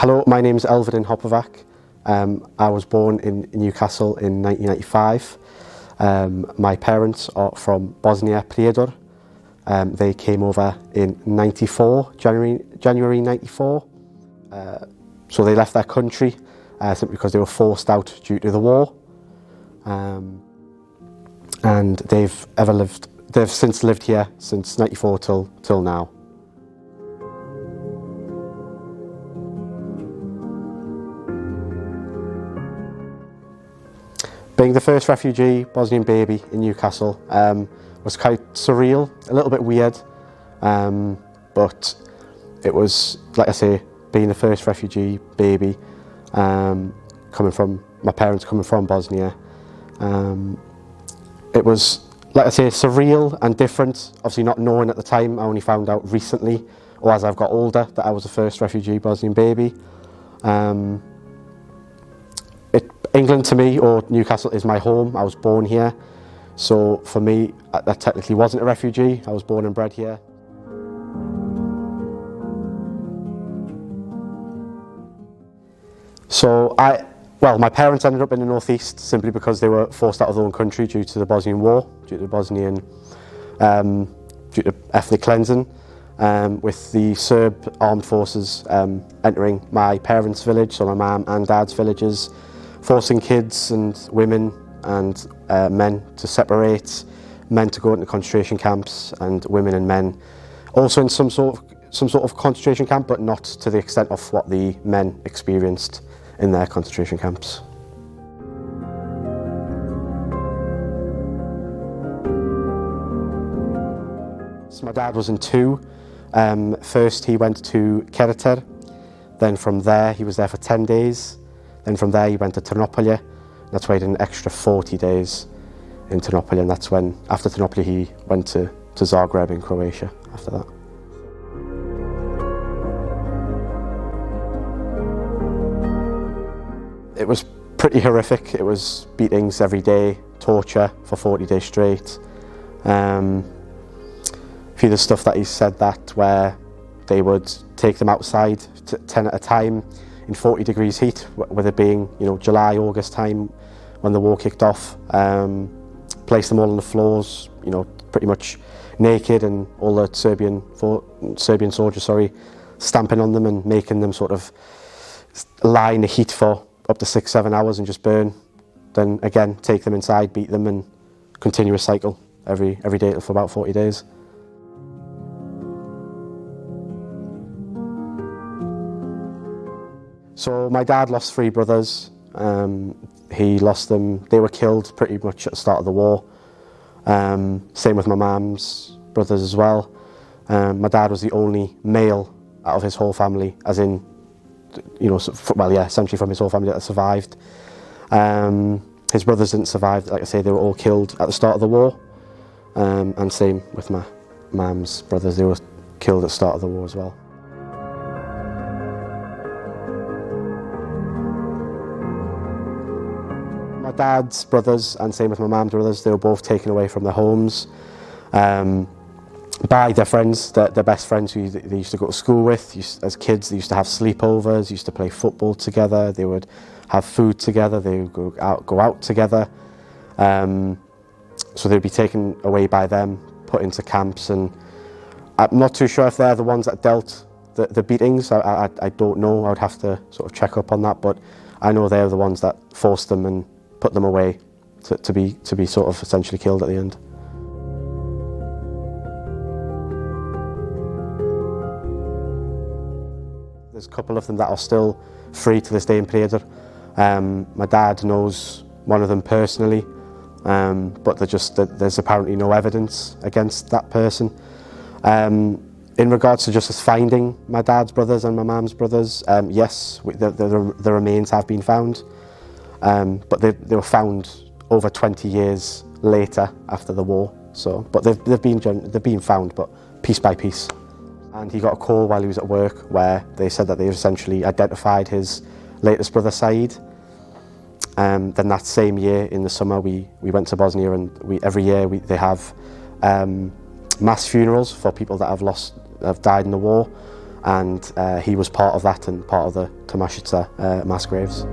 Hello, my name is Elvedin Hopovac. I was born in Newcastle in 1995. My parents are from Bosnia Genocide. They came over in January 94. So they left their country simply because they were forced out due to the war. And they've since lived here since 94 till now. Being the first refugee Bosnian baby in Newcastle was quite surreal, a little bit weird, but it was, like I say, being the first refugee baby, my parents coming from Bosnia. It was, like I say, surreal and different, obviously not knowing at the time. I only found out recently, or as I've got older, that I was the first refugee Bosnian baby. England to me, or Newcastle, is my home. I was born here, so for me that technically wasn't a refugee. I was born and bred here. So my parents ended up in the northeast simply because they were forced out of their own country due to the Bosnian War, due to ethnic cleansing, with the Serb armed forces entering my parents' village, so my mum and dad's villages, forcing kids and women and men to separate, men to go into concentration camps and women and men also in some sort of concentration camp, but not to the extent of what the men experienced in their concentration camps. So my dad was in two. First he went to Kerater, then from there he was there for 10 days. Then from there he went to Ternopilje. That's why he did an extra 40 days in Ternopilje, and that's when, after Ternopilje, he went to Zagreb in Croatia after that. It was pretty horrific. It was beatings every day, torture for 40 days straight. A few of the stuff that he said that where they would take them outside 10 at a time, in 40 degrees heat, with it being, July, August time when the war kicked off. Place them all on the floors, pretty much naked, and all the Serbian soldiers, stamping on them and making them sort of lie in the heat for up to 6-7 hours and just burn. Then again, take them inside, beat them, and continuous cycle every day for about 40 days. So my dad lost 3 brothers. He lost them, they were killed pretty much at the start of the war. Same with my mum's brothers as well. My dad was the only male out of his whole family, as in, essentially from his whole family that survived. His brothers didn't survive, like I say, they were all killed at the start of the war. And same with my mum's brothers, they were killed at the start of the war as well. My dad's brothers, and same with my mum's brothers, they were both taken away from their homes by their friends, their best friends who they used to go to school with. As kids, they used to have sleepovers, used to play football together, they would have food together, they would go out together. So they'd be taken away by them, put into camps, and I'm not too sure if they're the ones that dealt the beatings. I don't know, I would have to sort of check up on that, but I know they're the ones that forced them and put them away to be sort of essentially killed at the end. There's a couple of them that are still free to this day in Preider. My dad knows one of them personally, but there's apparently no evidence against that person. In regards to just us finding my dad's brothers and my mum's brothers, yes, the remains have been found. But they were found over 20 years later after the war. But they've been found, but piece by piece. And he got a call while he was at work where they said that they essentially identified his latest brother Saeed. Then that same year in the summer we went to Bosnia, and every year they have mass funerals for people that have died in the war. and he was part of that and part of the Tomashica mass graves.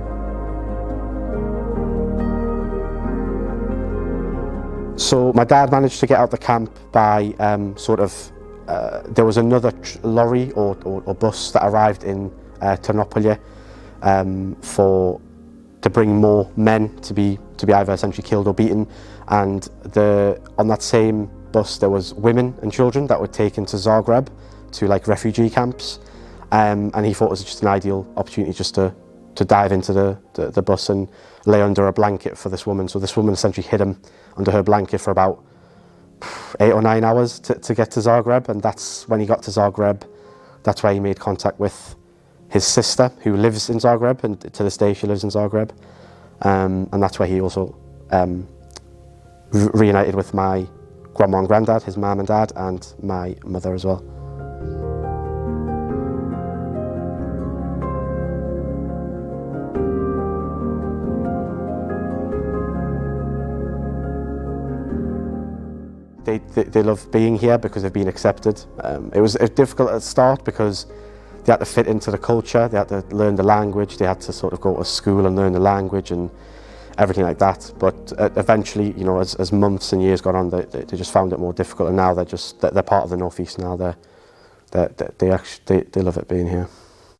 So my dad managed to get out the camp by there was another lorry or bus that arrived in Ternopoli to bring more men to be either essentially killed or beaten, and on that same bus there was women and children that were taken to Zagreb to like refugee camps, and he thought it was just an ideal opportunity just to dive into the bus and lay under a blanket for this woman. So this woman essentially hid him under her blanket for about 8 or 9 hours to get to Zagreb, and that's when he got to Zagreb. That's where he made contact with his sister, who lives in Zagreb, and to this day she lives in Zagreb, and that's where he also reunited with my grandma and granddad, his mum and dad, and my mother as well. They love being here because they've been accepted. It was difficult at the start because they had to fit into the culture, they had to learn the language, they had to sort of go to school and learn the language and everything like that. But eventually, you know, as months and years got on, they just found it more difficult, and now they're part of the North East now. They love it being here.